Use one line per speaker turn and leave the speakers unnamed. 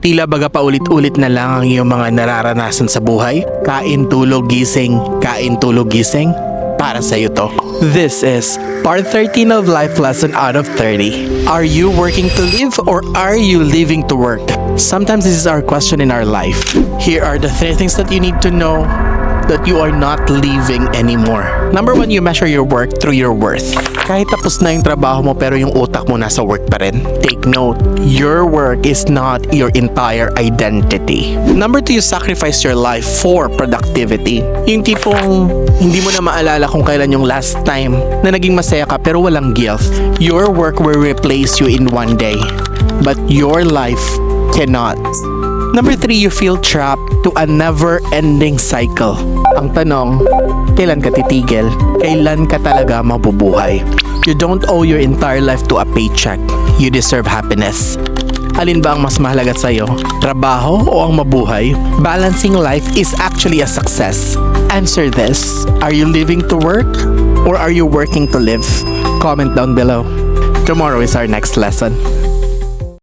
Tila baga paulit-ulit na lang ang iyong mga nararanasan sa buhay. Kain, tulog, gising, kain, tulog, gising. Para sa iyo to. This is part 13 of Life Lesson out of 30. Are you working to live or are you living to work? Sometimes this is our question in our life. Here are the 3 things that you need to know that you are not living anymore. Number 1, you measure your work through your worth. Kahit tapos na yung trabaho mo pero yung utak mo nasa work pa rin. Take note, your work is not your entire identity. Number 2, you sacrifice your life for productivity. Yung tipong hindi mo na maalala kung kailan yung last time na naging masaya ka pero walang guilt. Your work will replace you in one day, but your life cannot. Number 3, you feel trapped to a never-ending cycle. Ang tanong, kailan ka titigil? Kailan ka talaga mabubuhay? You don't owe your entire life to a paycheck. You deserve happiness. Alin ba ang mas mahalaga sa'yo? Trabaho o ang mabuhay? Balancing life is actually a success. Answer this. Are you living to work or are you working to live? Comment down below. Tomorrow is our next lesson.